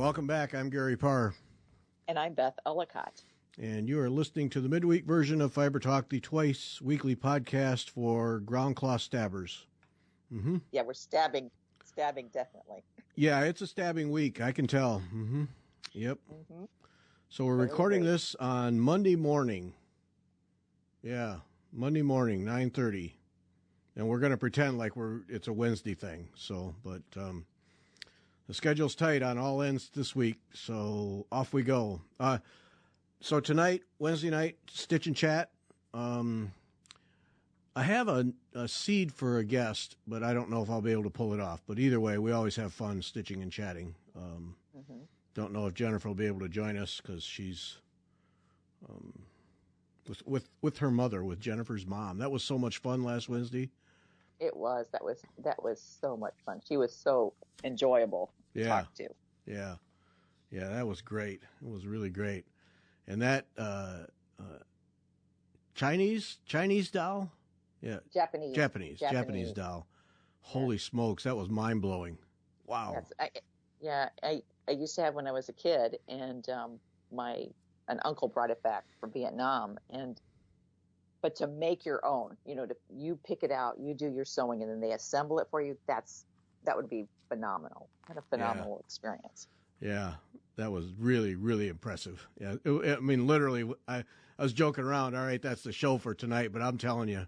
welcome back. I'm Gary Parr. And I'm Beth Ellicott. And you are listening to the midweek version of Fiber Talk, the twice weekly podcast for ground cloth stabbers. Mm-hmm. Yeah, we're stabbing definitely. Yeah, it's a stabbing week. I can tell. Mm-hmm. Yep. Mm-hmm. So we're recording this on Monday morning. Yeah, Monday morning, 9:30. And we're going to pretend like it's a Wednesday thing. So, but the schedule's tight on all ends this week. So off we go. So tonight, Wednesday night, Stitch and Chat. I have a seed for a guest, but I don't know if I'll be able to pull it off. But either way, we always have fun stitching and chatting. Don't know if Jennifer will be able to join us because she's with her mother, with Jennifer's mom. That was so much fun last Wednesday. It was. That was so much fun. She was so enjoyable to talk to. Yeah, that was great. It was really great. And that Chinese doll? Yeah. Japanese doll. Holy smokes, that was mind-blowing. Wow. I used to have when I was a kid, and an uncle brought it back from Vietnam, but to make your own, you pick it out, you do your sewing, and then they assemble it for you, that would be phenomenal. What a phenomenal experience. Yeah, that was really, really impressive. Yeah, I mean, literally, I was joking around. All right, that's the show for tonight. But I'm telling you,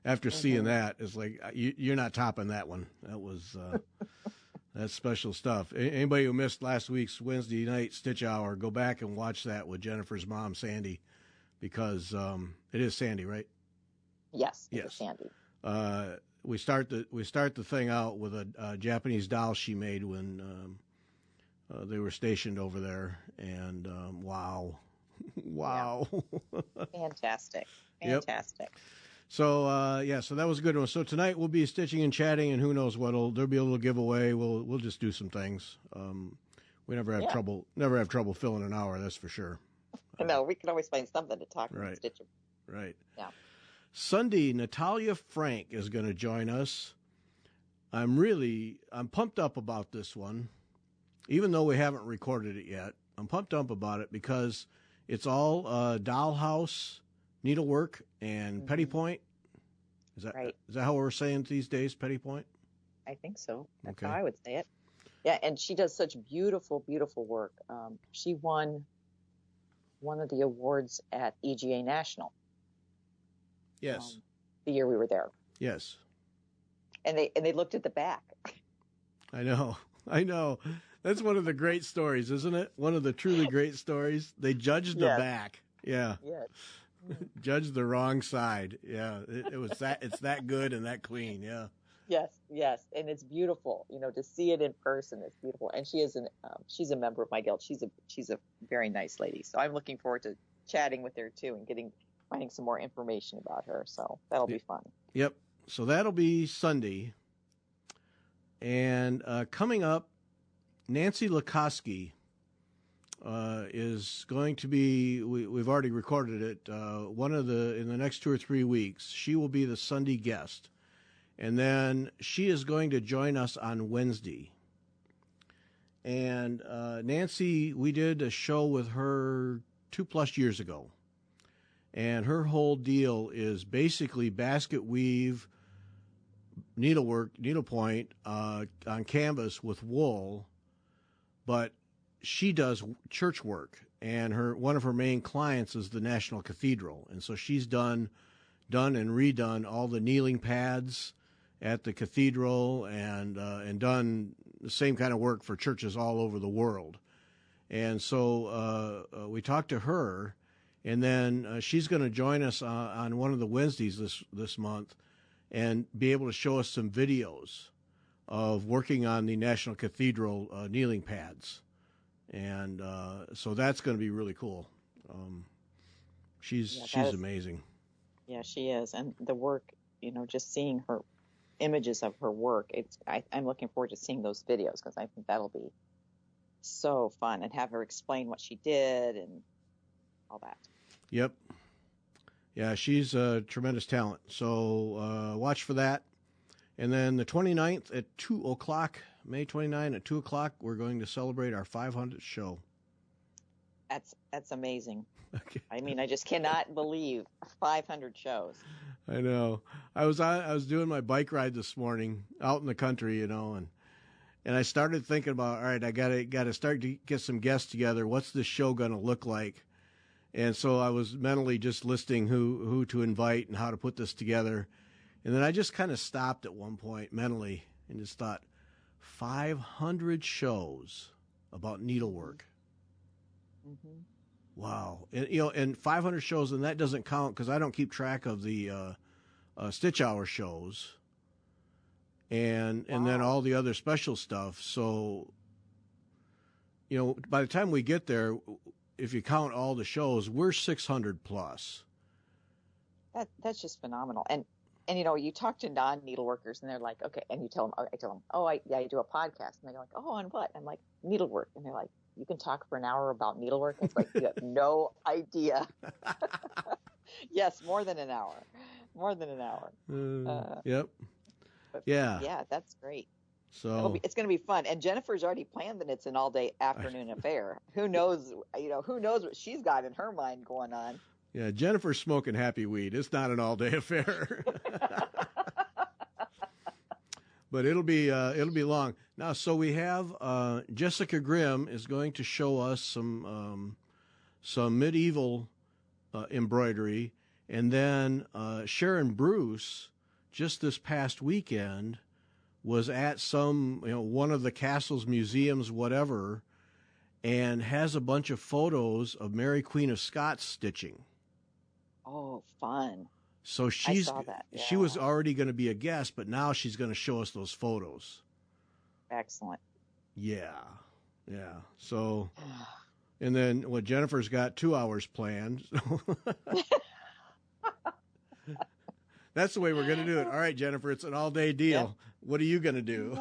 after seeing that, it's like you're not topping that one. That was that's special stuff. Anybody who missed last week's Wednesday night Stitch Hour, go back and watch that with Jennifer's mom, Sandy, because it is Sandy, right? Yes. Sandy. We start the thing out with a Japanese doll she made when they were stationed over there, and wow. Fantastic. Yep. So so that was a good one. So tonight we'll be stitching and chatting, and who knows there'll be a little giveaway. We'll just do some things. We never have trouble filling an hour, that's for sure. No, we can always find something to talk about stitching. Right. Yeah. Sunday, Natalia Frank is going to join us. I'm pumped up about this one, even though we haven't recorded it yet. I'm pumped up about it because it's all dollhouse needlework and petit point. Is that right? Is that how we're saying these days, petit point? I think so. That's how I would say it. Yeah, and she does such beautiful, beautiful work. She won one of the awards at EGA National. Yes. The year we were there. Yes. And they looked at the back. I know. That's one of the great stories, isn't it? One of the truly great stories. They judged the back. Yeah. Yes. Judged the wrong side. Yeah. It was that. It's that good and that clean. Yeah. Yes. And it's beautiful. To see it in person, it's beautiful. And she's a member of my guild. She's a very nice lady. So I'm looking forward to chatting with her too and finding some more information about her. So that'll be fun. Yep. So that'll be Sunday. And coming up, Nancy Lukoski is going to be, we've already recorded it, in the next 2 or 3 weeks. She will be the Sunday guest. And then she is going to join us on Wednesday. And Nancy, we did a show with her 2+ years ago. And her whole deal is basically basket weave, needlework, needlepoint on canvas with wool, but she does church work, and one of her main clients is the National Cathedral, and so she's done and redone all the kneeling pads at the cathedral, and done the same kind of work for churches all over the world. And so we talked to her. And then she's going to join us on one of the Wednesdays this month and be able to show us some videos of working on the National Cathedral kneeling pads. And so that's going to be really cool. She's amazing. Yeah, she is. And the work, just seeing her images of her work, I'm looking forward to seeing those videos because I think that'll be so fun, and have her explain what she did and all that. Yep. Yeah, she's a tremendous talent. So watch for that. And then the 29th at 2 o'clock May 29 at 2 o'clock, we're going to celebrate our 500th show. That's amazing. Okay. I mean, I just cannot believe 500 shows. I know. I was doing my bike ride this morning out in the country, you know, and I started thinking about, all right, I gotta start to get some guests together. What's this show gonna look like? And so I was mentally just listing who to invite and how to put this together. And then I just kind of stopped at one point mentally and just thought, 500 shows about needlework. Mm-hmm. Wow. And, you know, and 500 shows, and that doesn't count because I don't keep track of the stitch hour shows and then all the other special stuff. So, you know, by the time we get there, if you count all the shows, we're 600 plus. That's just phenomenal. And you know, you talk to non-needleworkers and they're like, okay, and you tell them, I tell them, oh, I do a podcast. And they're like, oh, on what? I'm like, needlework. And they're like, you can talk for an hour about needlework? It's like, you have no idea. Yes, more than an hour. Yep. Yeah, that's great. So it's going to be fun. And Jennifer's already planned that it's an all-day afternoon affair. Who knows what she's got in her mind going on. Yeah, Jennifer's smoking happy weed. It's not an all-day affair. But it'll be long. Now, so we have Jessica Grimm is going to show us some medieval embroidery, and then Sharon Bruce just this past weekend was at one of the castle's museums, whatever, and has a bunch of photos of Mary Queen of Scots stitching. Oh, fun. So I saw that. Yeah. She was already going to be a guest, but now she's going to show us those photos. Excellent. Yeah. So, and then Jennifer's got 2 hours planned. That's the way we're going to do it. All right, Jennifer, it's an all-day deal. Yep. What are you going to do?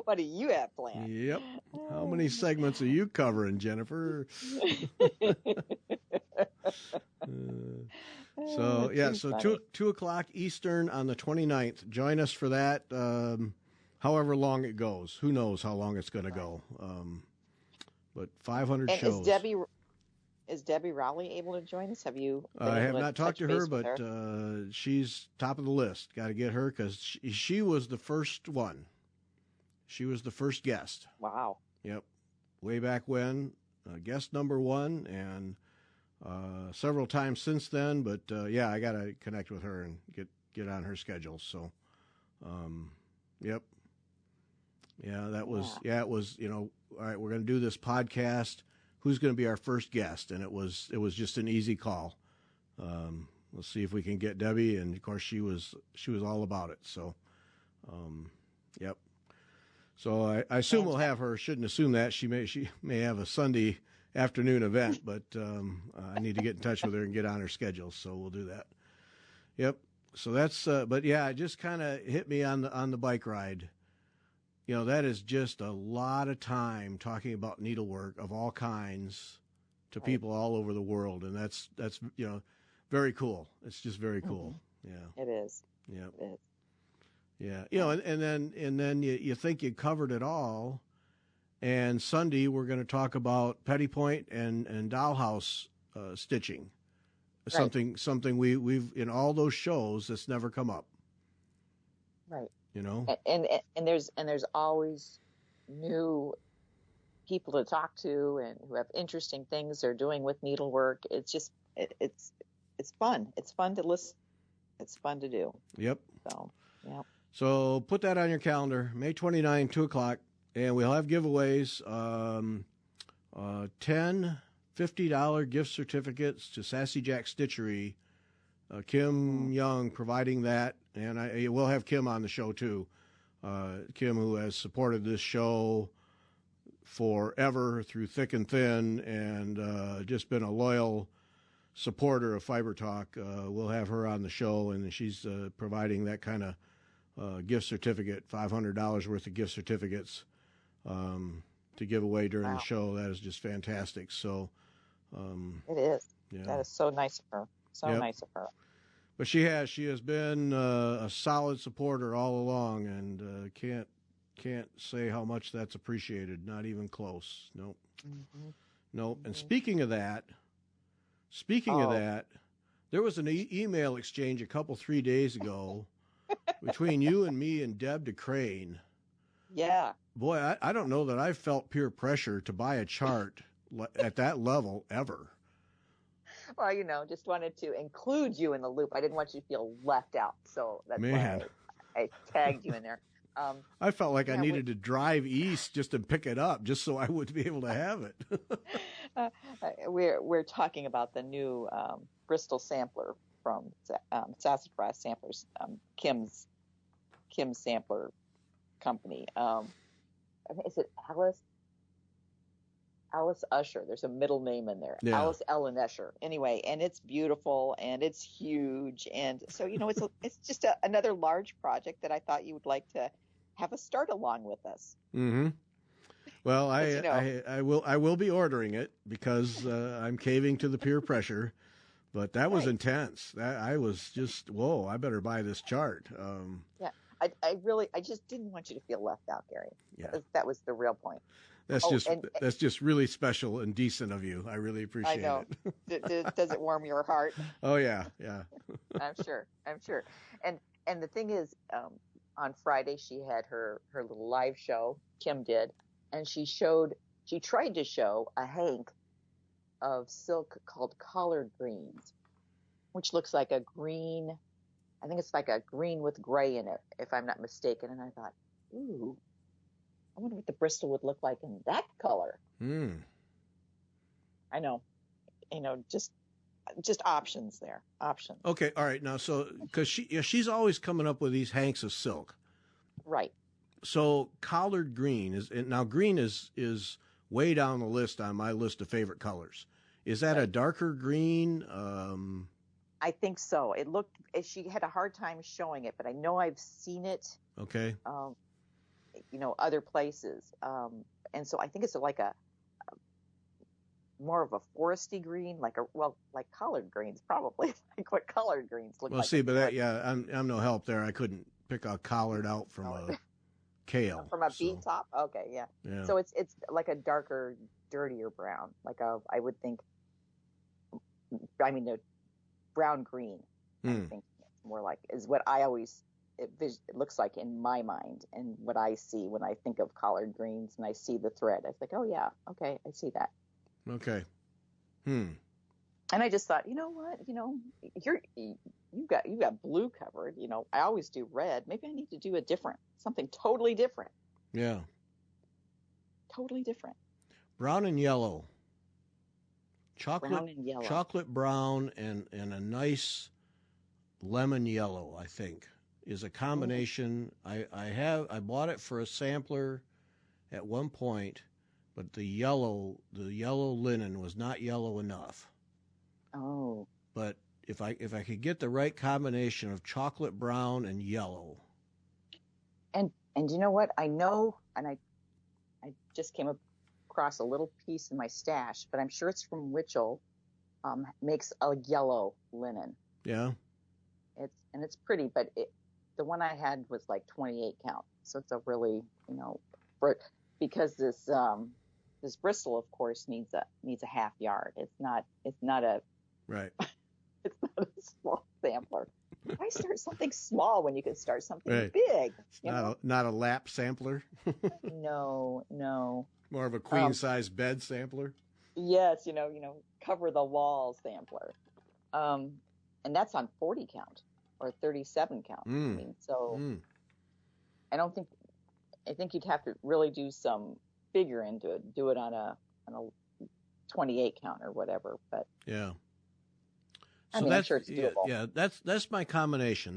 What do you have planned? Yep. How many segments are you covering, Jennifer? So 2 o'clock Eastern on the 29th. Join us for that. However long it goes. Who knows how long it's going to go. But 500 and shows. Is Debbie Rowley able to join us? Have you? I have not talked to her, but she's top of the list. Got to get her because she was the first one. She was the first guest. Wow. Yep. Way back when, guest number one, and several times since then. But I got to connect with her and get on her schedule. So, yep. Yeah, it was. All right, we're going to do this podcast. Who's going to be our first guest? And it was just an easy call. We'll see if we can get Debbie, and of course she was all about it. So, yep. So I assume we'll have her. Shouldn't assume that she may have a Sunday afternoon event, but I need to get in touch with her and get on her schedule. So we'll do that. Yep. So that's. But yeah, it just kind of hit me on the bike ride. You know, that is just a lot of time talking about needlework of all kinds to people all over the world, and that's very cool. It's just very cool. Mm-hmm. Yeah, it is. Yeah, it is. Yeah, and then you think you covered it all, and Sunday we're going to talk about petit point and dollhouse stitching, something we've in all those shows that's never come up. Right. You know, and there's always new people to talk to and who have interesting things they're doing with needlework. It's just it's fun. It's fun to listen. It's fun to do. Yep. So, yeah. So put that on your calendar, May 29, 2 o'clock, and we'll have giveaways. 10 $50 gift certificates to Sassy Jacks Stitchery. Kim Young providing that, and we'll have Kim on the show too. Kim, who has supported this show forever through thick and thin, and just been a loyal supporter of Fiber Talk. We'll have her on the show, and she's providing that kind of gift certificate, $500 worth of gift certificates to give away during the show. That is just fantastic. So it is. Yeah. That is so nice of her. So nice of her. But she has been a solid supporter all along, and can't say how much that's appreciated. Not even close. Nope. Mm-hmm. Nope. Mm-hmm. And speaking of that, there was an email exchange 3 days ago between you and me and Deb DeCrane. Yeah. Boy, I don't know that I've felt peer pressure to buy a chart at that level ever. Well, just wanted to include you in the loop. I didn't want you to feel left out, so that's why I tagged you in there. I felt like I needed to drive east just to pick it up, just so I would be able to have it. We're talking about the new Bristol Sampler from Sassy Jacks Samplers, Kim's Sampler company. Is it Alice Usher? There's a middle name in there. Yeah. Alice Ellen Usher. Anyway, and it's beautiful and it's huge, and so it's just another large project that I thought you would like to have a start along with us. Mm-hmm. Well, I will be ordering it because I'm caving to the peer pressure. But that was intense. I was just, whoa! I better buy this chart. Yeah, I just didn't want you to feel left out, Gary. Yeah, that was the real point. That's just really special and decent of you. I really appreciate it. Does it warm your heart? Oh yeah. I'm sure. And the thing is, on Friday she had her little live show. Kim did, and she tried to show a hank of silk called collard greens, which looks like a green. I think it's like a green with gray in it, if I'm not mistaken. And I thought, ooh, I wonder what the Bristol would look like in that color. I know, just options there. Options. Okay, all right. Now, so because she's always coming up with these hanks of silk, right? So collard green is way down the list on my list of favorite colors. Is that a darker green? I think so. She had a hard time showing it, but I know I've seen it. Okay. Other places. And so I think it's like a more of a foresty green, like collard greens, probably like what collard greens look like. Well, see, but I'm no help there. I couldn't pick a collard out from a kale. From a beet top? Okay, yeah. So it's like a darker, dirtier brown, I would think, a brown green. I think more like is what I always it looks like in my mind, and what I see when I think of collard greens and I see the thread. I think, oh yeah, okay, I see that. Okay. And I just thought, you know what, you've got blue covered. I always do red. Maybe I need to do something totally different. Yeah. Totally different. Brown and yellow. Brown and yellow. Chocolate brown and a nice lemon yellow, I think, is a combination. I bought it for a sampler at one point, but the yellow linen was not yellow enough. Oh. But if I could get the right combination of chocolate brown and yellow. And you know what? I know, and I just came across a little piece in my stash, but I'm sure it's from Winchell. Makes a yellow linen. Yeah. It's pretty, but the one I had was like 28 count. So it's a really, because this Bristol, of course, needs a half yard. It's not a right. It's not a small sampler. Why start something small when you could start something big? It's not a lap sampler. No. More of a queen size bed sampler. Yes, cover the wall sampler. And that's on 40 count or 37 count. I think you'd have to really do some figure into it, do it on a 28 count or whatever, but yeah. So I'm sure it's doable. Yeah, that's my combination.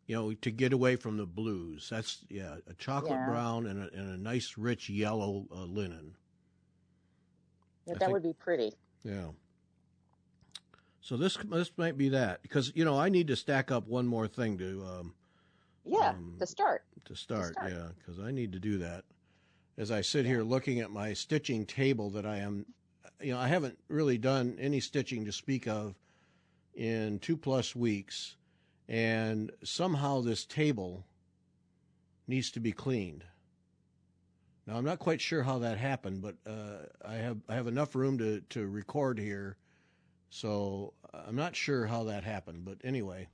To get away from the blues. That's a chocolate brown and a nice rich yellow linen. Yeah, that would be pretty. Yeah. So this might be that, because I need to stack up one more thing to start. Yeah, because I need to do that. As I sit here looking at my stitching table that I am, I haven't really done any stitching to speak of in 2+ weeks, and somehow this table needs to be cleaned. Now, I'm not quite sure how that happened, but I have enough room to record here, so I'm not sure how that happened. But anyway.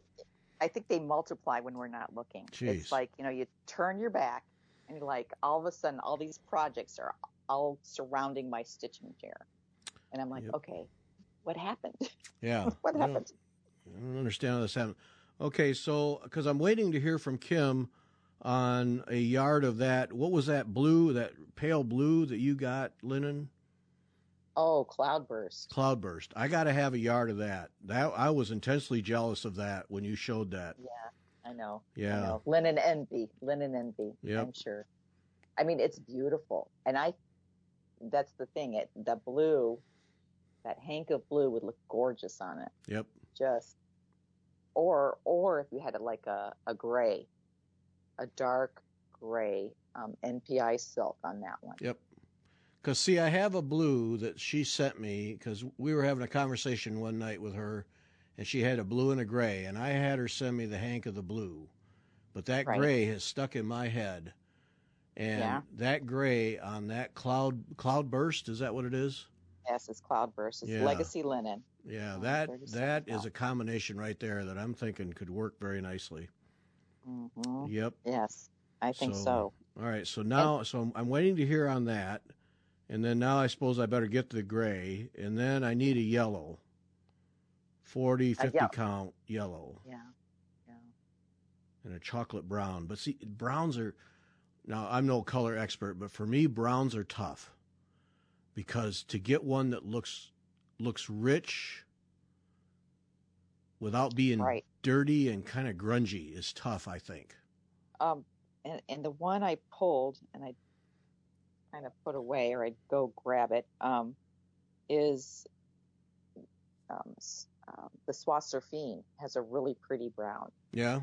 I think they multiply when we're not looking. Jeez. It's like, you turn your back, and you're like, all of a sudden, all these projects are all surrounding my stitching chair. And I'm like, Yep. Okay, what happened? Yeah. What happened? I don't understand how this happened. Okay, so, because I'm waiting to hear from Kim on a yard of that. What was that blue, that pale blue that you got, linen? Oh, Cloudburst. Cloudburst. I got to have a yard of that. I was intensely jealous of that when you showed that. Yeah, I know. Yeah. I know. Linen envy. Yep. I'm sure. I mean, it's beautiful. And that's the thing. The blue, that hank of blue would look gorgeous on it. Yep. Or if you had a gray, a dark gray NPI silk on that one. Yep. Because, see, I have a blue that she sent me because we were having a conversation one night with her, and she had a blue and a gray, and I had her send me the hank of the blue. But that gray has stuck in my head. And that gray on that Cloudburst, is that what it is? Yes, it's Cloudburst. It's Legacy Linen. Yeah, that is a combination right there that I'm thinking could work very nicely. Mm-hmm. Yep. Yes, I think so. All right, so now, I'm waiting to hear on that, and then now I suppose I better get the gray, and then I need a yellow, 40, 50 count yellow. Yeah. And a chocolate brown. But see, browns are, now I'm no color expert, but for me, browns are tough, because to get one that looks rich without being dirty and kind of grungy is tough, I think. And the one I pulled and I kind of put away, or I'd go grab it, is the Soie has a really pretty brown. Yeah.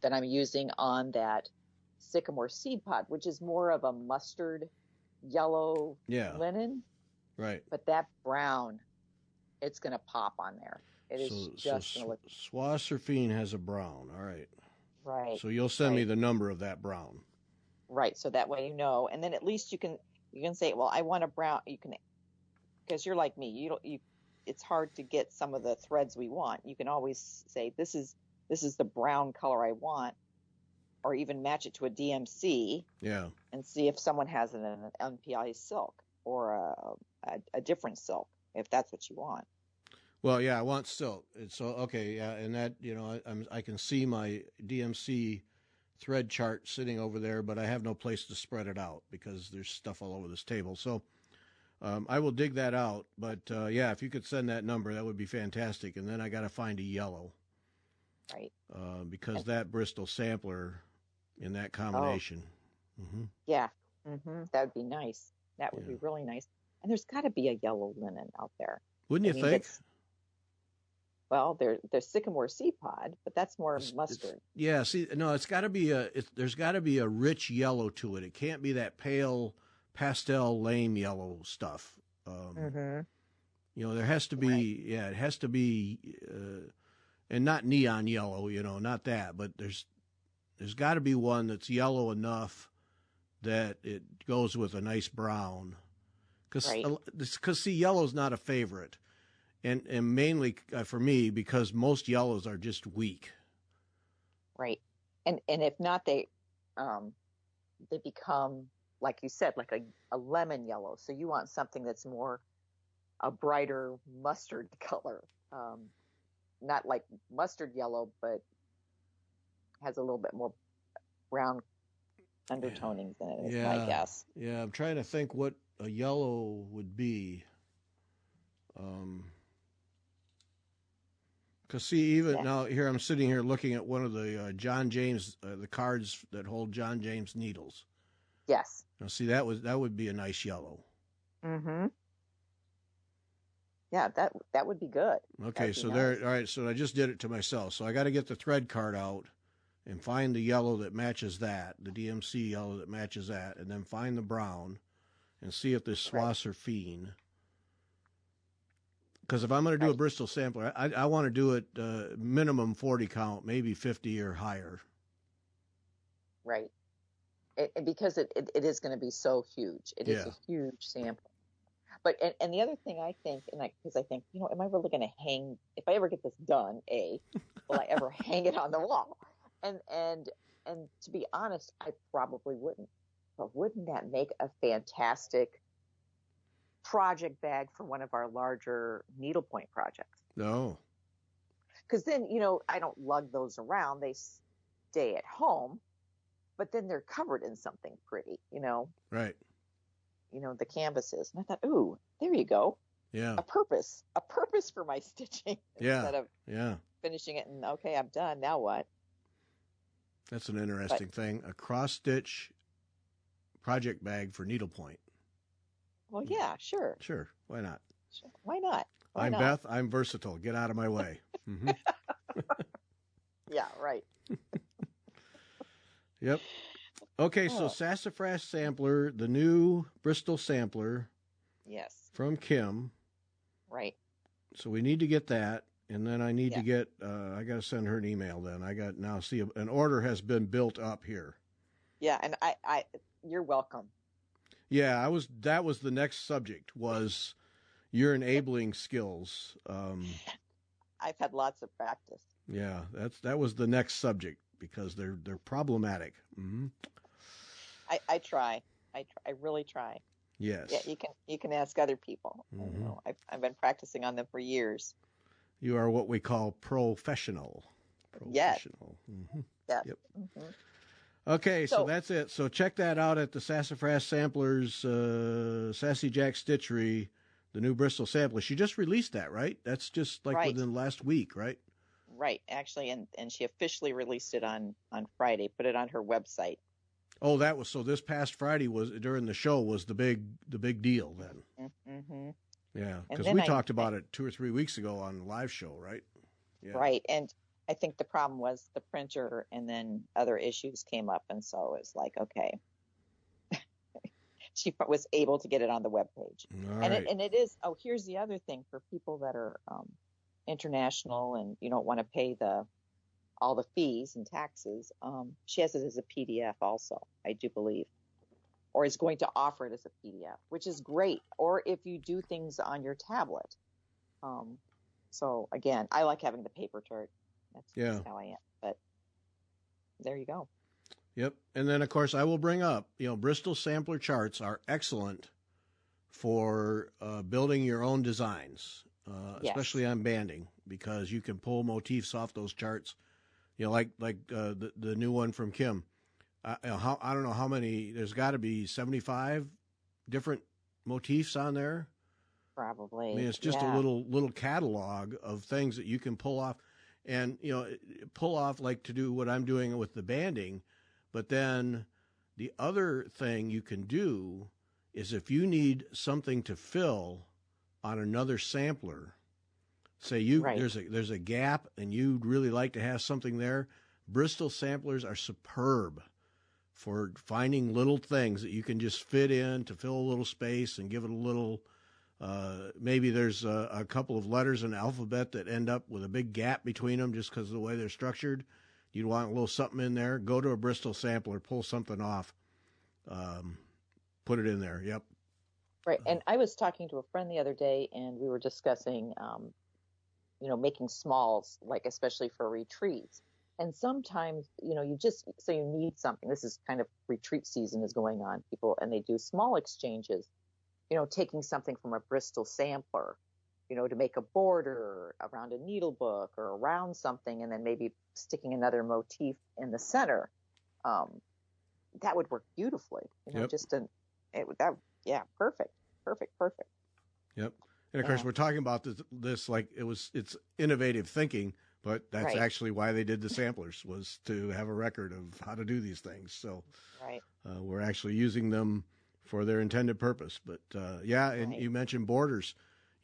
That I'm using on that sycamore seed pod, which is more of a mustard yellow linen. Right. But that brown, it's going to pop on there. It is just going to look. Soie has a brown. All right. Right. So you'll send me the number of that brown. Right. So that way you know, and then at least you can say, well, I want a brown. You can, because you're like me. It's hard to get some of the threads we want. You can always say, this is the brown color I want, or even match it to a DMC. Yeah. And see if someone has an MPI silk or a different silk, if that's what you want. Well, yeah, I want silk. So okay, yeah, and that, I can see my DMC thread chart sitting over there, but I have no place to spread it out because there's stuff all over this table. So I will dig that out. But yeah, if you could send that number, that would be fantastic. And then I got to find a yellow, right? Because that Bristol Sampler in that combination. Oh. Mm-hmm. Yeah, that would be nice. That would be really nice. And there's got to be a yellow linen out there. Wouldn't you think? Well, there's sycamore seed pod, but that's more mustard. Yeah, see, no, it's got to be there's got to be a rich yellow to it. It can't be that pale pastel lame yellow stuff. There has to be, it has to be, and not neon yellow, not that, but there's got to be one that's yellow enough that it goes with a nice brown. Because see, yellow's not a favorite. And mainly for me, because most yellows are just weak. Right. And if not, they become, like you said, like a lemon yellow. So you want something that's more a brighter mustard color. Not like mustard yellow, but has a little bit more brown undertonings in it, I guess. Yeah, I'm trying to think what a yellow would be. Because see, even now here I'm sitting here looking at one of the John James, the cards that hold John James needles. Yes. Now see, that would be a nice yellow. Mm-hmm. Yeah, that would be good. Okay, so nice. All right, so I just did it to myself. So I got to get the thread card out and find the yellow that matches that, the DMC yellow that matches that, and then find the brown and see if there's Soie Because if I'm going to do a Right. Bristol sampler, I want to do it minimum 40 count, maybe 50 or higher. Right. Because it is going to be so huge. It is Yeah. a huge sample. But and the other thing I think, because I think, am I really going to hang? If I ever get this done, will I ever hang it on the wall? And to be honest, I probably wouldn't. But wouldn't that make a fantastic project bag for one of our larger needlepoint projects? No. Because then, I don't lug those around. They stay at home, but then they're covered in something pretty, Right. The canvases. And I thought, ooh, there you go. Yeah. A purpose for my stitching instead of finishing it and okay, I'm done. Now what? That's an interesting thing. A cross stitch project bag for needlepoint. Well, yeah, sure. Sure. Why not? Sure. Why not? I'm Beth. I'm versatile. Get out of my way. Mm-hmm. Yeah, right. Yep. Okay, so Sassafras Sampler, the new Bristol Sampler. Yes. From Kim. Right. So we need to get that, and then I need to get, I got to send her an email then. An order has been built up here. Yeah, and you're welcome. Yeah, that was the next subject, was your enabling skills. I've had lots of practice. Yeah, that was the next subject because they're problematic. Mm-hmm. I try. I really try. Yes. Yeah, you can ask other people. Mm-hmm. I've been practicing on them for years. You are what we call professional. Yes. Mm-hmm. Yes. Yep. Mm-hmm. Okay, so that's it. So check that out at the Sassafras Samplers, Sassy Jacks Stitchery, the new Bristol Sampler. She just released that, right? That's just within the last week, right? Right, actually, and she officially released it on Friday. Put it on her website. Oh, this past Friday was during the show was the big deal then. Mm-hmm. Yeah, because we talked about it 2 or 3 weeks ago on the live show, right? Yeah. Right, and I think the problem was the printer, and then other issues came up, and so it was like, okay. She was able to get it on the webpage. And it is, here's the other thing for people that are international and you don't want to pay all the fees and taxes. She has it as a PDF also, I do believe, or is going to offer it as a PDF, which is great. Or if you do things on your tablet. So again, I like having the paper chart. That's how I am. But there you go. Yep. And then, of course, I will bring up, Bristol Sampler charts are excellent for building your own designs, especially on banding, because you can pull motifs off those charts, like the new one from Kim. I don't know how many, there's got to be 75 different motifs on there. Probably. I mean, it's just a little catalog of things that you can pull off and, pull off like to do what I'm doing with the banding. But then the other thing you can do is if you need something to fill on another sampler, say there's a gap and you'd really like to have something there, Bristol samplers are superb for finding little things that you can just fit in to fill a little space and give it a little, maybe there's a couple of letters in the alphabet that end up with a big gap between them just because of the way they're structured. You'd want a little something in there, go to a Bristol sampler, pull something off, put it in there. Yep. Right. And I was talking to a friend the other day, and we were discussing, making smalls, like especially for retreats. And sometimes, you just, so you need something. This is kind of retreat season is going on, people, and they do small exchanges, taking something from a Bristol sampler, to make a border around a needle book or around something, and then maybe sticking another motif in the center. That would work beautifully. Yep. Perfect. Yep. And of course, we're talking about this like it's innovative thinking, but that's actually why they did the samplers, was to have a record of how to do these things. So we're actually using them for their intended purpose. But and you mentioned borders.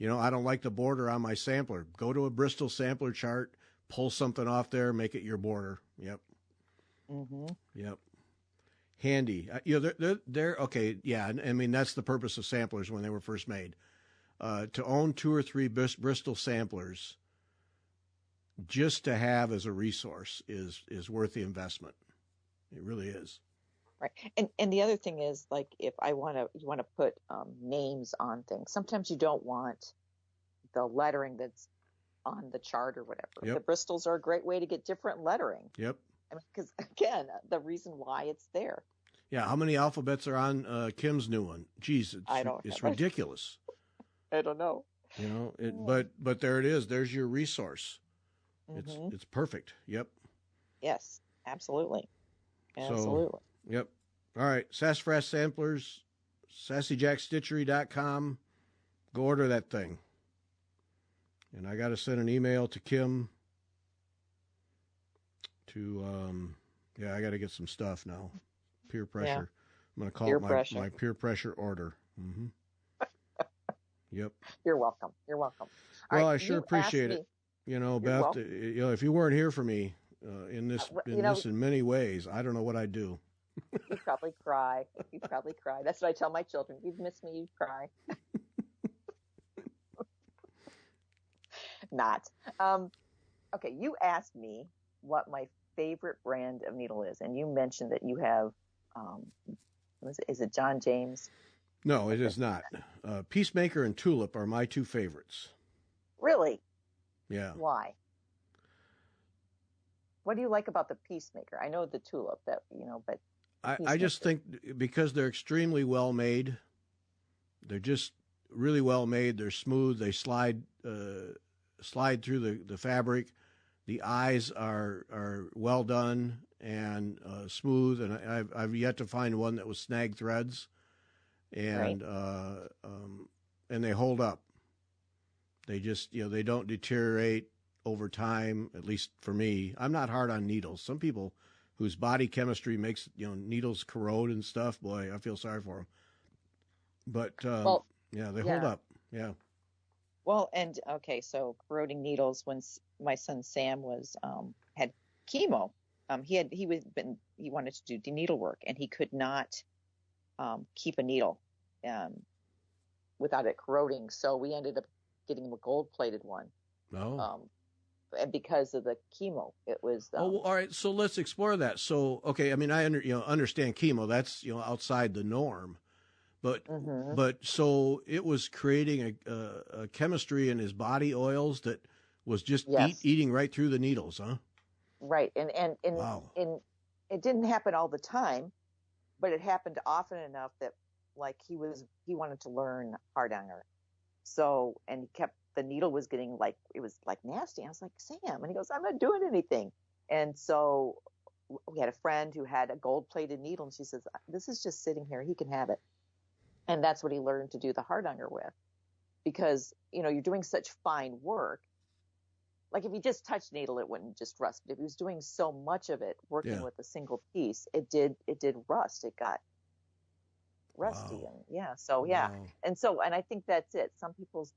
I don't like the border on my sampler. Go to a Bristol sampler chart, pull something off there, make it your border. Yep. Mm-hmm. Yep. Handy. They're okay. Yeah. I mean, that's the purpose of samplers when they were first made. to own 2 or 3 Bristol samplers just to have as a resource is worth the investment. It really is. Right. And the other thing is, like, if you want to put names on things, sometimes you don't want the lettering that's on the chart or whatever. Yep. The Bristols are a great way to get different lettering. Yep. I mean, because again, the reason why it's there. Yeah. How many alphabets are on Kim's new one? Geez, it's ridiculous. I don't know. You know, but there it is. There's your resource. Mm-hmm. It's perfect. Yep. Yes, absolutely. Absolutely. So, yep. All right. Sassafras Samplers, SassyJacksStitchery.com. Go order that thing. And I got to send an email to Kim to, I got to get some stuff now. Peer pressure. Yeah. I'm going to call it my peer pressure order. Mm-hmm. Yep. You're welcome. You're welcome. Well, I sure appreciate it. You know, Beth, if you weren't here for me in many ways, I don't know what I'd do. You'd probably cry. That's what I tell my children. You'd miss me, you'd cry. Not. Okay, you asked me what my favorite brand of needle is, and you mentioned that you have, is it John James? No, it is not. Peacemaker and Tulip are my 2 favorites. Really? Yeah. Why? What do you like about the Peacemaker? I know the Tulip, but I just think because they're extremely well made. They're just really well made. They're smooth. They slide through the fabric. The eyes are well done and smooth. And I've yet to find one that was snag threads. And right. And they hold up. They just, they don't deteriorate over time, at least for me. I'm not hard on needles. Some people whose body chemistry makes, needles corrode and stuff, boy, I feel sorry for them. But, they hold up. Yeah. Well, and, okay, so corroding needles, when my son Sam had chemo, he wanted to do needlework, and he could not keep a needle without it corroding. So we ended up getting him a gold-plated one. Oh. And because of the chemo, it was. All right. So let's explore that. So, okay. I mean, I understand chemo. That's outside the norm, but so it was creating a chemistry in his body oils that was just eating right through the needles, huh? Right. And wow. It didn't happen all the time, but it happened often enough that, like, he wanted to learn hard iron. So, and the needle was getting it was nasty. I was like, Sam, and he goes, I'm not doing anything. And so we had a friend who had a gold plated needle, and she says, this is just sitting here. He can have it. And that's what he learned to do the hard iron with, because, you're doing such fine work. Like, if he just touched needle, it wouldn't just rust. But if he was doing so much of it, working with a single piece, it did rust. It got rusty. Wow. And and I think that's it. Some people's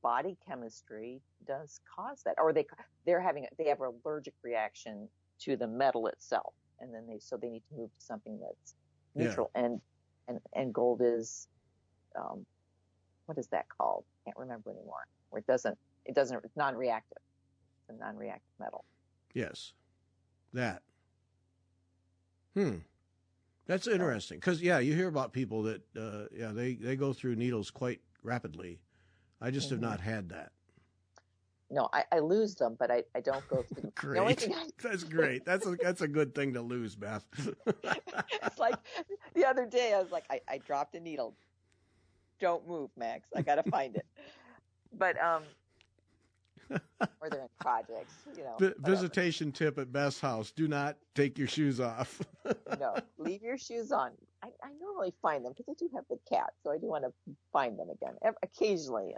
body chemistry does cause that, or they have an allergic reaction to the metal itself, and then they need to move to something that's neutral. And gold is, what is that called? Can't remember anymore. Where it's non-reactive. It's a non-reactive metal. Yes, that. That's interesting, because you hear about people that they go through needles quite rapidly. I just have not had that. No, I lose them, but I don't go through them. Great. That's great. That's a good thing to lose, Beth. It's like the other day, I was like, I dropped a needle. Don't move, Max. I got to find it. But or they're in projects, Visitation tip at Beth's house: do not take your shoes off. No, leave your shoes on. I normally find them because I do have the cat, so I do want to find them again. Occasionally,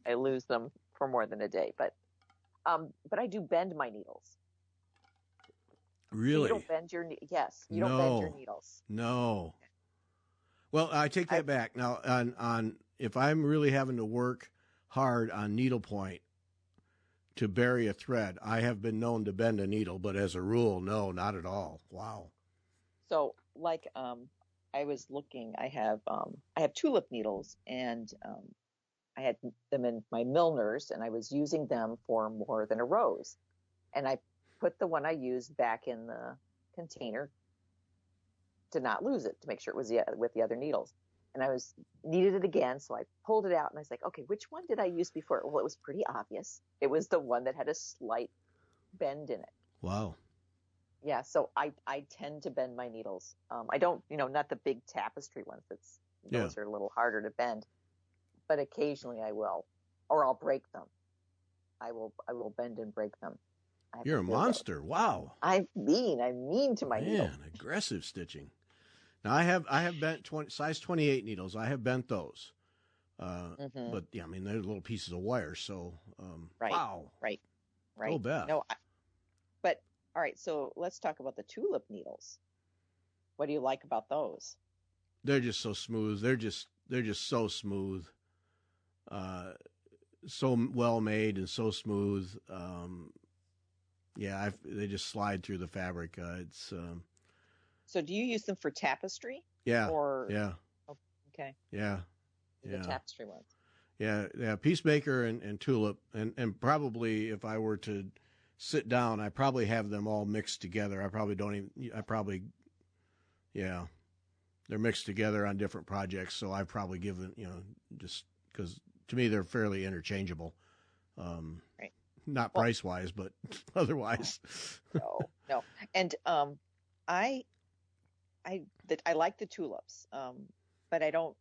I lose them for more than a day, but I do bend my needles. Really? So you don't bend your you don't bend your needles. No. Well, I take that back. Now, on if I'm really having to work hard on needlepoint to bury a thread, I have been known to bend a needle, but as a rule, no, not at all. Wow. So, I was looking, I have Tulip needles, and I had them in my Milners, and I was using them for more than a rose. And I put the one I used back in the container to not lose it, to make sure it was with the other needles. And I needed it again, so I pulled it out, and I was like, okay, which one did I use before? Well, it was pretty obvious. It was the one that had a slight bend in it. Wow. Yeah, so I tend to bend my needles. I don't, not the big tapestry ones. Those are a little harder to bend, but occasionally I will, or I'll break them. I will bend and break them. You're a monster. Wow. I'm mean to my needles. Man, aggressive stitching. Now I have bent size 28 needles. I have bent those. But yeah, I mean, they're little pieces of wire. So, right. Wow. Right. Oh, Beth. No, but all right. So let's talk about the Tulip needles. What do you like about those? They're just so smooth. They're just so smooth. So well made and so smooth. Yeah, they just slide through the fabric. So do you use them for tapestry? Yeah. Or yeah. Oh, okay. Yeah. The tapestry ones. Yeah. Peacemaker and Tulip, and probably if I were to sit down, I probably have them all mixed together. They're mixed together on different projects. So I've probably given, just because to me they're fairly interchangeable. Right. Not price wise, but otherwise. No. And I like the Tulips, but they don't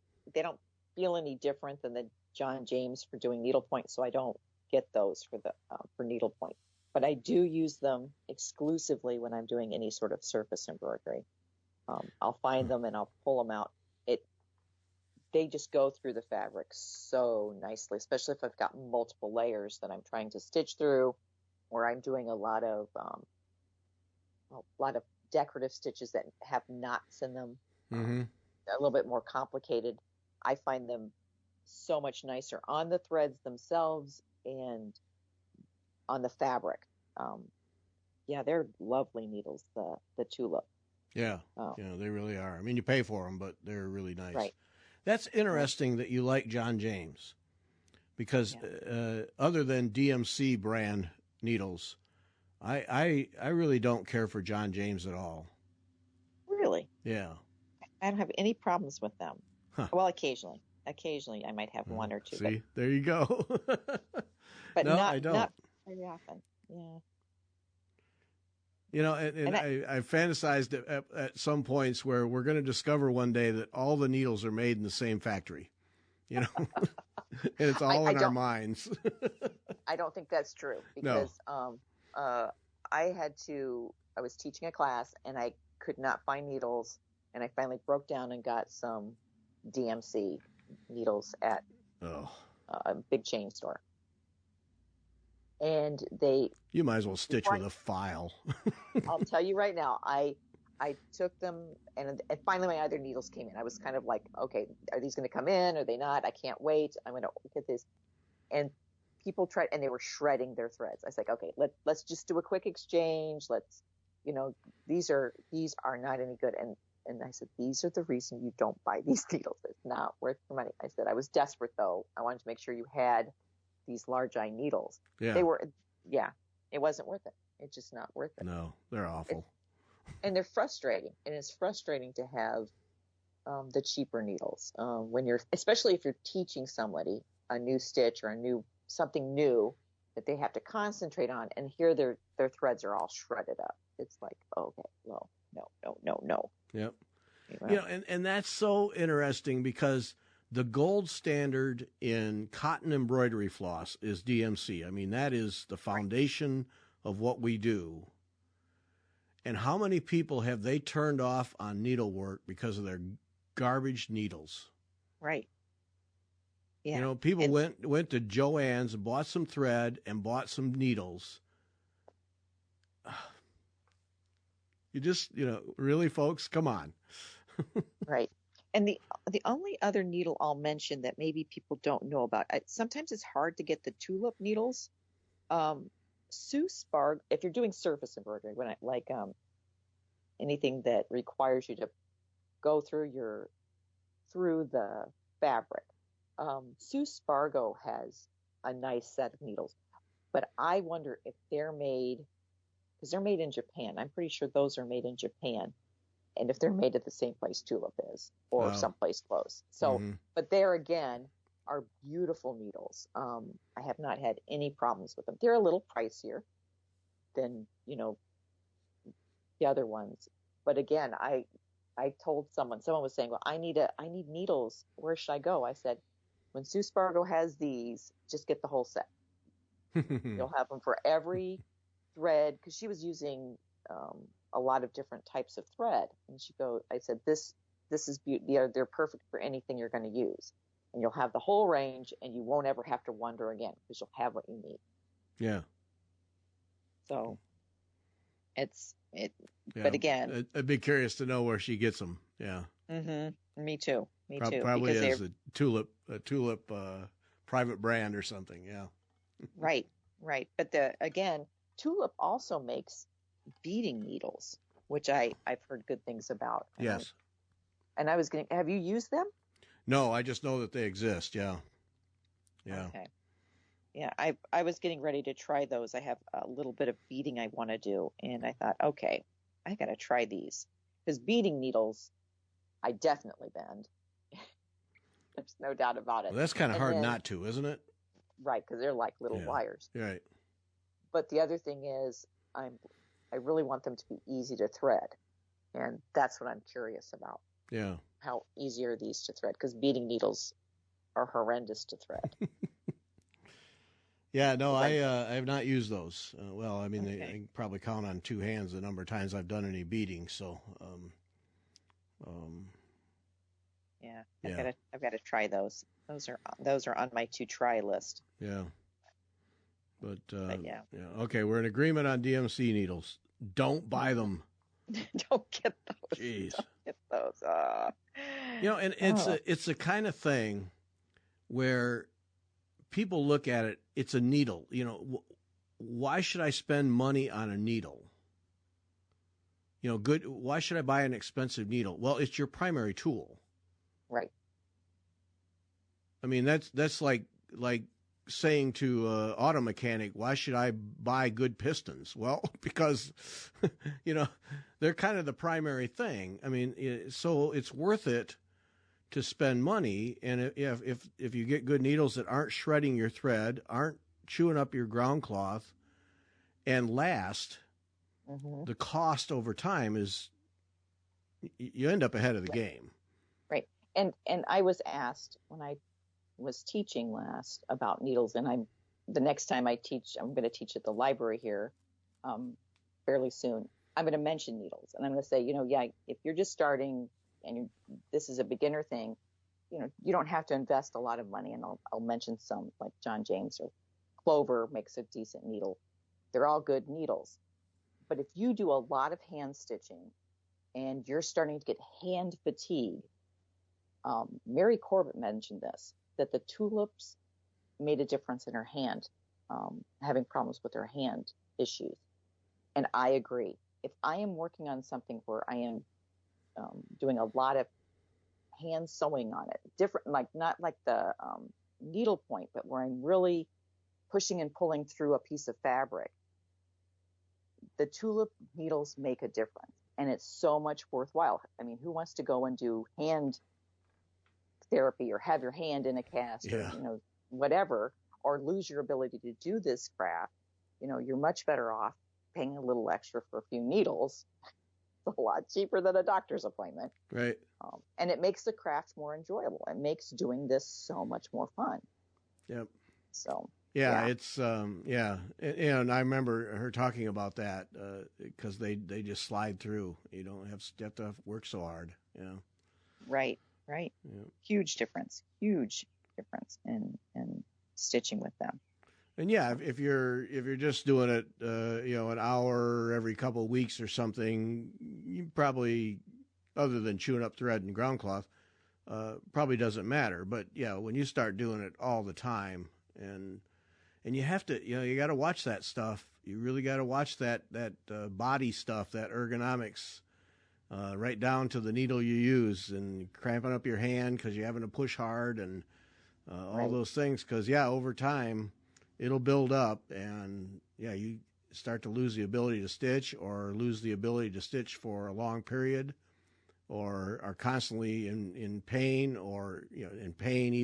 feel any different than the John James for doing needlepoint, so I don't get those for needlepoint. But I do use them exclusively when I'm doing any sort of surface embroidery. I'll find them and I'll pull them out. They just go through the fabric so nicely, especially if I've got multiple layers that I'm trying to stitch through, or I'm doing a lot of decorative stitches that have knots in them, a little bit more complicated. I find them so much nicer on the threads themselves and on the fabric. They're lovely needles, the Tulip. Yeah, they really are. I mean, you pay for them, but they're really nice. Right. That's interesting that you like John James, because other than DMC brand needles, I really don't care for John James at all. Really? Yeah. I don't have any problems with them. Huh. Well, occasionally I might have one or two. See, there you go. But no, I don't. Not very often. Yeah. And I fantasized at some points where we're going to discover one day that all the needles are made in the same factory, and it's all in our minds. I don't think that's true, because I was teaching a class and I could not find needles, and I finally broke down and got some DMC needles at a big chain store. And you might as well stitch with a file. I'll tell you right now, I took them, and finally my other needles came in. I was kind of like, okay, are these going to come in? Are they not? I can't wait. I'm going to get this. And people tried, and they were shredding their threads. I was like, okay, let's just do a quick exchange. These are not any good. And I said, these are the reason you don't buy these needles. It's not worth the money. I said, I was desperate though. I wanted to make sure you had these large eye needles. Yeah. It wasn't worth it. It's just not worth it. No, they're awful. And they're frustrating. And it's frustrating to have the cheaper needles especially if you're teaching somebody a new stitch or something new that they have to concentrate on. And here their threads are all shredded up. It's like, okay, no. Yep. Anyway. And that's so interesting, because the gold standard in cotton embroidery floss is DMC. I mean, that is the foundation of what we do. And how many people have they turned off on needlework because of their garbage needles? Right. Yeah. People went to Joann's and bought some thread and bought some needles. You just, really, folks, come on. Right. And the only other needle I'll mention that maybe people don't know about, sometimes it's hard to get the Tulip needles. Sue Sparg, if you're doing surface embroidery, anything that requires you to go through the fabric, Sue Spargo has a nice set of needles, but I wonder if they're made, because they're made in Japan. I'm pretty sure those are made in Japan. And if they're made at the same place Tulip is, or someplace close. So, but there again are beautiful needles. I have not had any problems with them. They're a little pricier than, the other ones. But again, I told someone was saying, well, I need needles. Where should I go? I said, when Sue Spargo has these, just get the whole set. You'll have them for every thread, because she was using a lot of different types of thread. And I said, this is beautiful. They're perfect for anything you're going to use. And you'll have the whole range, and you won't ever have to wonder again, because you'll have what you need. Yeah. So but again, I'd be curious to know where she gets them. Yeah. Me too. Probably as a Tulip private brand or something. Yeah. Right. But again, Tulip also makes beading needles, which I've heard good things about. Yes. And I was have you used them? No, I just know that they exist. Yeah. Yeah. Okay. Yeah, I was getting ready to try those. I have a little bit of beading I want to do, and I thought, okay, I got to try these, because beading needles, I definitely bend. There's no doubt about it. Well, that's kind of hard not to, isn't it? Right, because they're like little wires. Right. But the other thing is, I really want them to be easy to thread, and that's what I'm curious about. Yeah. How easy are these to thread? Because beading needles are horrendous to thread. Yeah, no, I have not used those. Well, I mean, I can probably count on two hands the number of times I've done any beading. So, I've got to try those. Those are on my to try list. Yeah, but yeah. Okay, we're in agreement on DMC needles. Don't buy them. Don't get those. Jeez, don't get those. And it's a kind of thing where people look at it, it's a needle. Why should I spend money on a needle? Why should I buy an expensive needle? Well, it's your primary tool. Right. I mean, that's like saying to an auto mechanic, why should I buy good pistons? Well, because, they're kind of the primary thing. I mean, so it's worth it to spend money, and if you get good needles that aren't shredding your thread, aren't chewing up your ground cloth, and last, the cost over time is, you end up ahead of the game. Right. And I was asked when I was teaching last about needles, and the next time I teach, I'm going to teach at the library here fairly soon. I'm going to mention needles, and I'm going to say, if you're just starting and this is a beginner thing, you don't have to invest a lot of money. And I'll mention some, like John James or Clover makes a decent needle. They're all good needles. But if you do a lot of hand stitching and you're starting to get hand fatigue, Mary Corbett mentioned this, that the tulips made a difference in her hand, having problems with her hand issues. And I agree. If I am working on something where I am doing a lot of hand sewing on it, different, not like the needle point, but where I'm really pushing and pulling through a piece of fabric, the tulip needles make a difference, and it's so much worthwhile. I mean, who wants to go and do hand therapy or have your hand in a cast or whatever, or lose your ability to do this craft? You're much better off paying a little extra for a few needles. A lot cheaper than a doctor's appointment. Right. And it makes the craft more enjoyable. It makes doing this so much more fun. Yep. So. Yeah, it's and I remember her talking about that because they just slide through. You have to work so hard. Right. Yeah. Huge difference in stitching with them. And yeah, if you're just doing it, an hour every couple of weeks or something, you probably, other than chewing up thread and ground cloth, probably doesn't matter. But yeah, when you start doing it all the time, and you have to, you got to watch that stuff. You really got to watch that body stuff, that ergonomics, right down to the needle you use, and cramping up your hand because you're having to push hard, and all those things. Because, over time, it'll build up, and, you start to lose the ability to stitch or lose the ability to stitch for a long period or are constantly in pain or, in pain,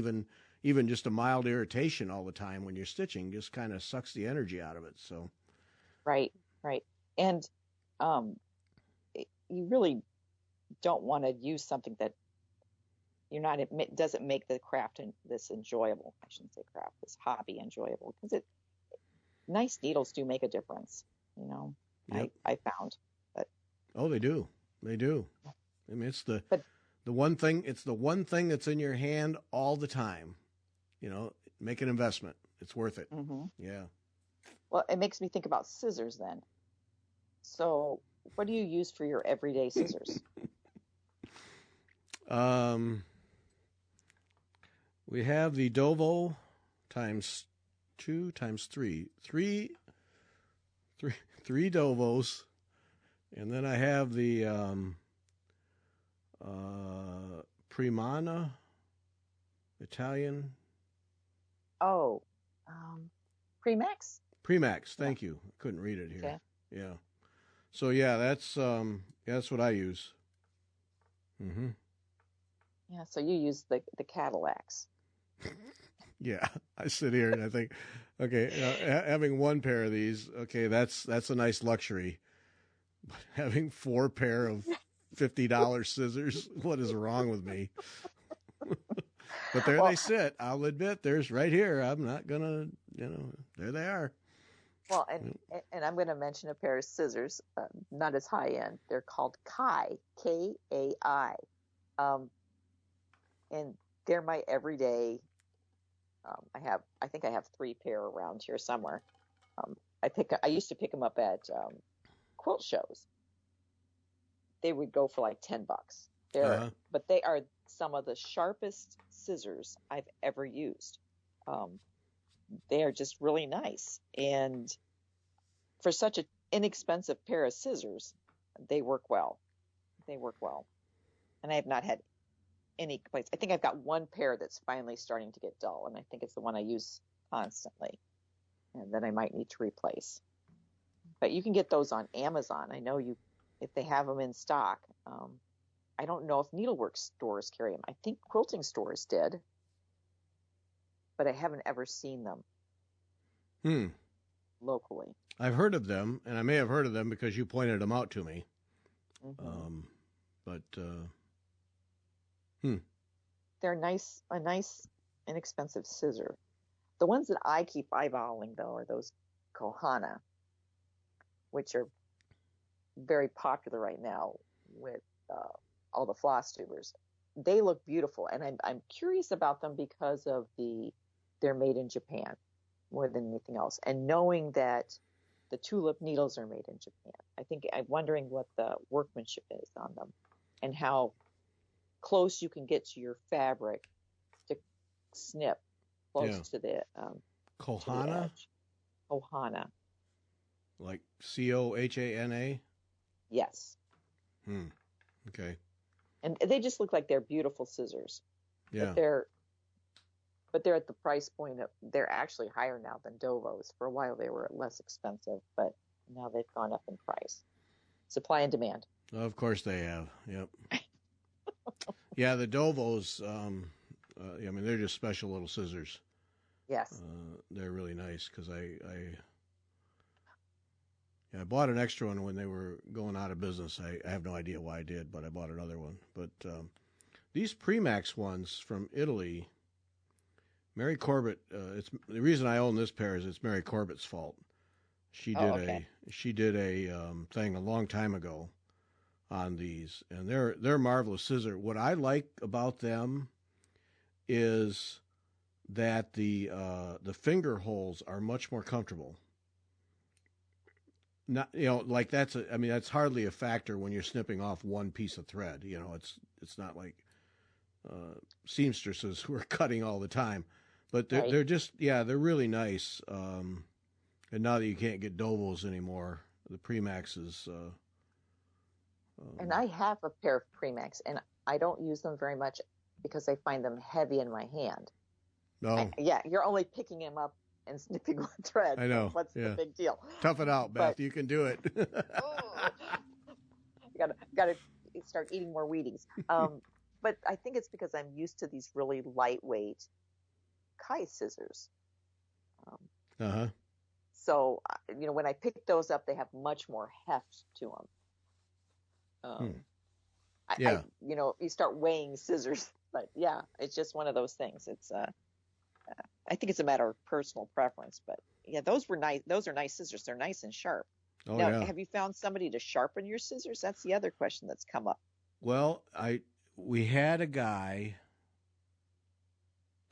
even just a mild irritation all the time when you're stitching just kind of sucks the energy out of it. So. Right. And you really don't want to use something that doesn't make the craft this enjoyable. I shouldn't say craft, this hobby enjoyable, because nice needles do make a difference. Yep. I found. But they do. I mean, it's the one thing. It's the one thing that's in your hand all the time. Make an investment. It's worth it. Mm-hmm. Yeah. Well, it makes me think about scissors then. So, what do you use for your everyday scissors? We have the Dovo times 2 times 3. Three Dovos. And then I have the Primana Italian. Oh, Premax? Premax, thank you. I couldn't read it here. Okay. Yeah. So that's what I use. Mm-hmm. Yeah, so you use the Cadillacs. Yeah, I sit here and I think, okay, having one pair of these, okay, that's a nice luxury. But having 4 pair of $50 scissors, what is wrong with me? But there they sit. I'll admit, there's right here. I'm not gonna, there they are. Well, and I'm going to mention a pair of scissors, not as high end. They're called Kai, Kai. And they're my everyday. I think I have 3 pair around here somewhere. I used to pick them up at quilt shows. They would go for like $10. But they are some of the sharpest scissors I've ever used. They are just really nice, and for such an inexpensive pair of scissors, they work well. And I have not had any complaints. I think I've got one pair that's finally starting to get dull, and I think it's the one I use constantly, and then I might need to replace. But you can get those on Amazon. I know if they have them in stock. I don't know if needlework stores carry them. I think quilting stores did, but I haven't ever seen them locally. I've heard of them, and I may have heard of them because you pointed them out to me. Mm-hmm. They're a nice, inexpensive scissor. The ones that I keep eyeballing, though, are those Kohana, which are very popular right now with all the floss tubers. They look beautiful, and I'm curious about them because of they're made in Japan more than anything else, and knowing that the Tulip needles are made in Japan. I'm wondering what the workmanship is on them and how close you can get to your fabric to snip close to the Kohana. Kohana, like Cohana. Yes. Okay. And they just look like they're beautiful scissors. Yeah. But they're at the price point they're actually higher now than Dovos. For a while they were less expensive, but now they've gone up in price. Supply and demand. Of course they have. Yep. Yeah, the Dovos. I mean, they're just special little scissors. Yes. They're really nice because I bought an extra one when they were going out of business. I have no idea why I did, but I bought another one. But these Premax ones from Italy, Mary Corbett. It's the reason I own this pair is it's Mary Corbett's fault. She did a thing a long time ago on these, and they're marvelous scissors. What I like about them is that the finger holes are much more comfortable. Not like that's hardly a factor when you're snipping off one piece of thread. It's not like seamstresses who are cutting all the time, but they're just they're really nice. And now that you can't get Dovos anymore, the Premaxes. And I have a pair of Premax, and I don't use them very much because I find them heavy in my hand. No. Yeah, you're only picking them up and snipping one thread. I know. So what's the big deal? Tough it out, Beth. But, You can do it. gotta start eating more Wheaties. But I think it's because I'm used to these really lightweight Kai scissors. So, when I pick those up, they have much more heft to them. You start weighing scissors, but yeah, it's just one of those things. It's, I think it's a matter of personal preference, but yeah, those were nice. Those are nice scissors. They're nice and sharp. Oh, now, yeah. Have you found somebody to sharpen your scissors? That's the other question that's come up. Well, we had a guy.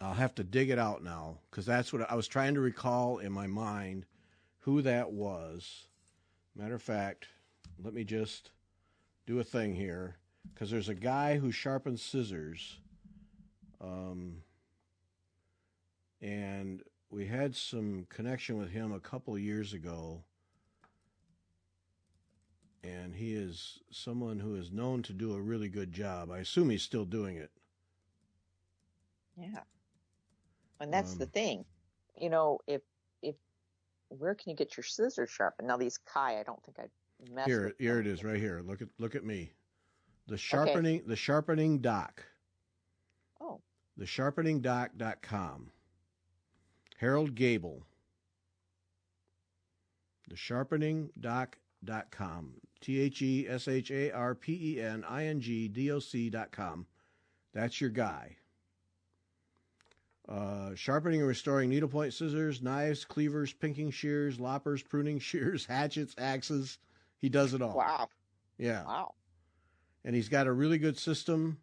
I'll have to dig it out now because that's what I was trying to recall in my mind who that was. Matter of fact, let me just do a thing here because there's a guy who sharpens scissors. And we had some connection with him a couple of years ago. And he is someone who is known to do a really good job. I assume he's still doing it. Yeah. And that's the thing. If where can you get your scissors sharpened? Now these Kai, I don't think I'd mess with Here it is right here. Look at me. The Sharpening Dock. Oh. The SharpeningDock.com. Harold Gable. The SharpeningDock.com. THESHARPENINGDOC.com. That's your guy. Sharpening and restoring needlepoint scissors, knives, cleavers, pinking shears, loppers, pruning shears, hatchets, axes. He does it all. Wow. Yeah. Wow. And he's got a really good system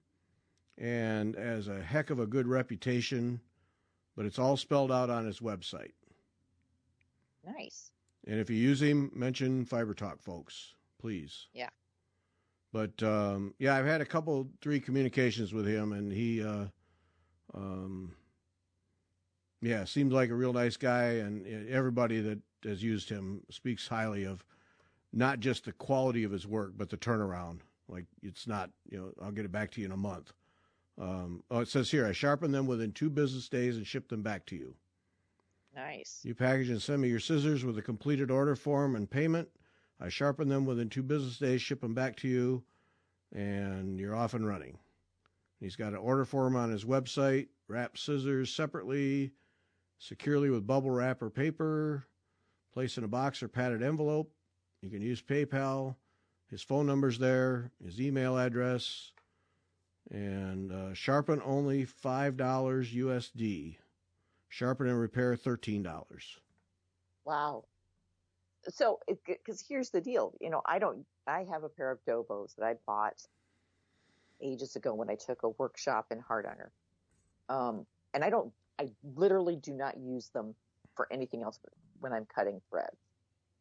and has a heck of a good reputation, but it's all spelled out on his website. Nice. And if you use him, mention Fiber Talk, folks, please. Yeah. But, I've had 3 communications with him, and he, seems like a real nice guy, and everybody that has used him speaks highly of not just the quality of his work, but the turnaround. Like, it's not, I'll get it back to you in a month. It says here, I sharpen them within 2 business days and ship them back to you. Nice. You package and send me your scissors with a completed order form and payment. I sharpen them within 2 business days, ship them back to you, and you're off and running. He's got an order form on his website, wrap scissors separately, securely with bubble wrap or paper, place in a box or padded envelope. You can use PayPal. His phone number's there, his email address, and sharpen only $5 USD. Sharpen and repair $13. Wow. So, because here's the deal, I have a pair of Dovos that I bought ages ago when I took a workshop in Hardanger. And I literally do not use them for anything else but when I'm cutting threads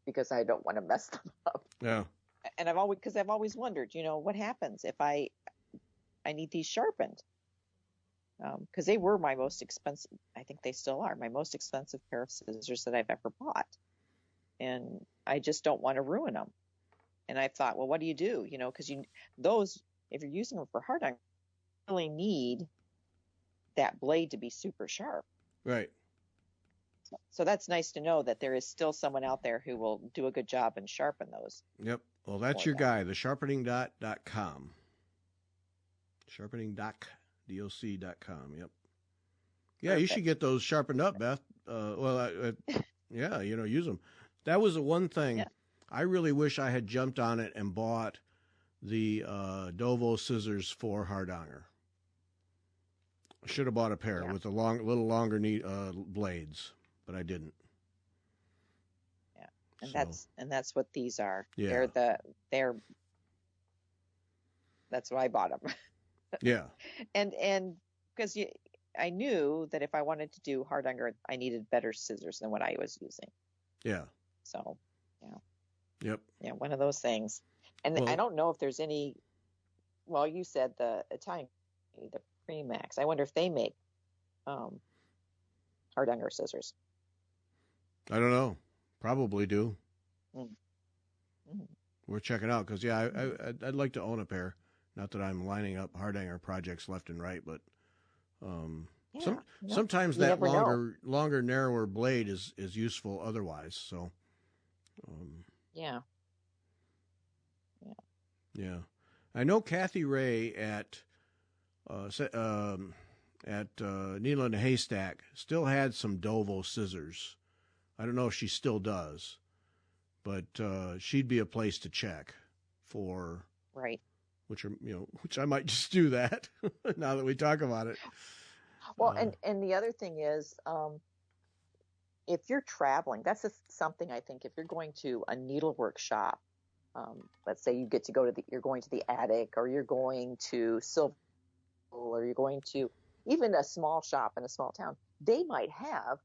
because I don't want to mess them up. Yeah. And I've always wondered, what happens if I need these sharpened? Because they were my most expensive, I think they still are, my most expensive pair of scissors that I've ever bought. And I just don't want to ruin them. And I thought, well, what do? Because if you're using them for Hardanger, you really need that blade to be super sharp. Right. So that's nice to know that there is still someone out there who will do a good job and sharpen those. Yep. Well, that's your guy, the SharpeningDoc.com. SharpeningDoc, DOC.com. Yep. Yeah, Perfect. You should get those sharpened up, Beth. Use them. That was the one thing. Yeah. I really wish I had jumped on it and bought the Dovo scissors for Hardanger. I should have bought a pair with a little longer blades, but I didn't. Yeah, and that's what these are. Yeah. That's why I bought them. Yeah. And because I knew that if I wanted to do Hardanger, I needed better scissors than what I was using. Yeah. So, yeah. Yep. Yeah, one of those things. And I don't know if there's any. Well, you said the Italian, the Premax. I wonder if they make Hardanger scissors. I don't know. Probably do. Mm-hmm. We're checking out because I'd like to own a pair. Not that I'm lining up Hardanger projects left and right, but sometimes you that never know. longer, narrower blade is useful otherwise. So, Yeah. yeah, I know Kathy Ray at Needle in a Haystack still had some Dovo scissors. I don't know if she still does, but she'd be a place to check for. Right. Which I might just do that now that we talk about it. Well, and the other thing is, if you're traveling, that's something I think if you're going to a needlework shop, let's say you get to you're going to the attic, or you're going to Silver, or you're going to even a small shop in a small town, they might have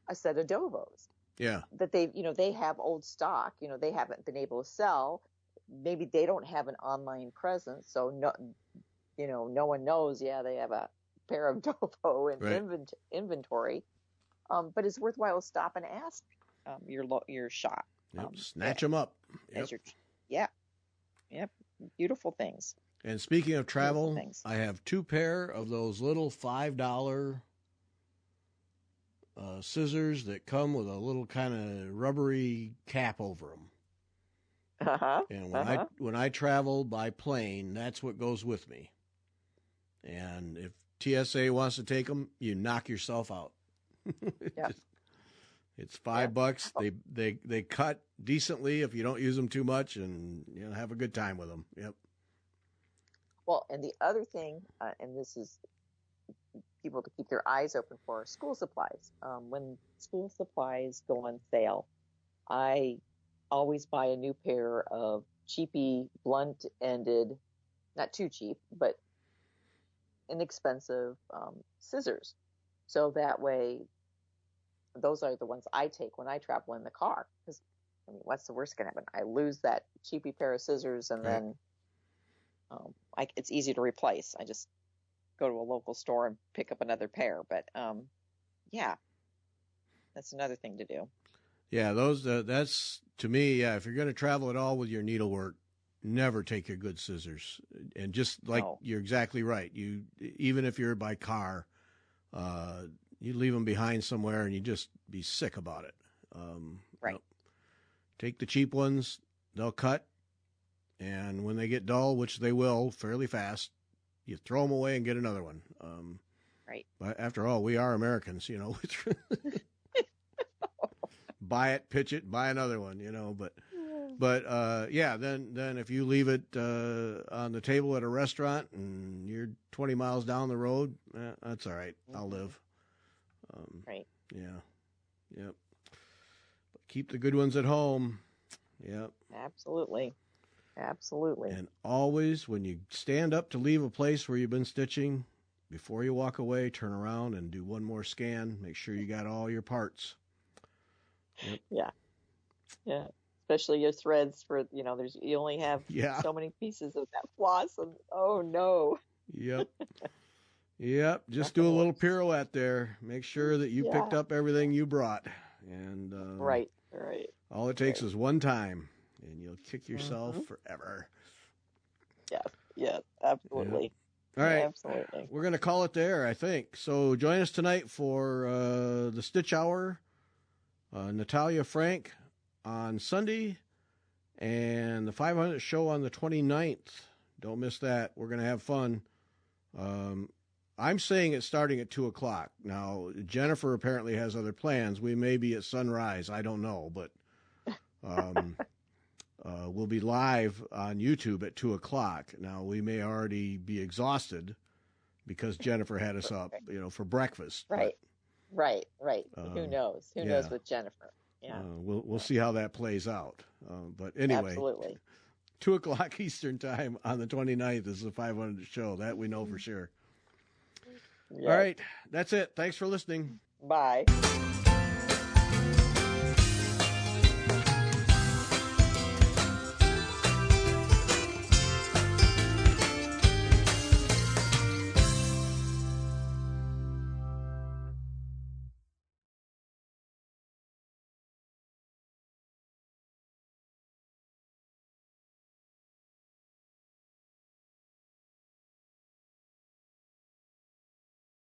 a set of Dovos. Yeah. That they have old stock, they haven't been able to sell. Maybe they don't have an online presence, so no one knows. Yeah, they have a pair of Dovo in inventory. But it's worthwhile to stop and ask your shop. Yep, snatch them up. Yep. Beautiful things. And speaking of travel, I have 2 pair of those little $5 scissors that come with a little kind of rubbery cap over them. And when I travel by plane, that's what goes with me. And if TSA wants to take them, you knock yourself out. Yep. It's $5. They cut decently if you don't use them too much, and have a good time with them. Yep. Well, and the other thing, and this is people to keep their eyes open for, school supplies. When school supplies go on sale, I always buy a new pair of cheapy, blunt-ended, not too cheap, but inexpensive scissors. So that way, those are the ones I take when I travel in the car. Because, what's the worst going to happen? I lose that cheapy pair of scissors, and then it's easy to replace. I just go to a local store and pick up another pair. But, yeah, that's another thing to do. Yeah, that's, to me, if you're going to travel at all with your needlework, never take your good scissors. And just like you're exactly right, even if you're by car, you leave them behind somewhere and you just be sick about it. Right. Take the cheap ones, they'll cut, and when they get dull, which they will fairly fast, you throw them away and get another one. Right. But after all, we are Americans, buy it, pitch it, buy another one, but then if you leave it on the table at a restaurant and you're 20 miles down the road, that's all right. I'll live. Right. Yeah. Yep. But keep the good ones at home. Yep. Absolutely. And always, when you stand up to leave a place where you've been stitching, before you walk away, turn around and do one more scan. Make sure you got all your parts. Yep. Yeah. Especially your threads for, you only have so many pieces of that floss, and oh no. Yep. Just do a little pirouette there. Make sure that you picked up everything you brought. And right. All it takes is one time, and you'll kick yourself forever. Yeah, absolutely. All right. Absolutely. We're going to call it there, I think. So join us tonight for the Stitch Hour. Natalia Frank on Sunday, and the 500 show on the 29th. Don't miss that. We're going to have fun. I'm saying it's starting at 2 o'clock. Now, Jennifer apparently has other plans. We may be at sunrise. I don't know, but we'll be live on YouTube at 2 o'clock. Now, we may already be exhausted because Jennifer had us up, for breakfast. Right. Right. Who knows? Who knows with Jennifer? Yeah. We'll see how that plays out. But anyway, absolutely. 2 o'clock Eastern time on the 29th is the 500 show. That we know for sure. Yep. All right. That's it. Thanks for listening. Bye.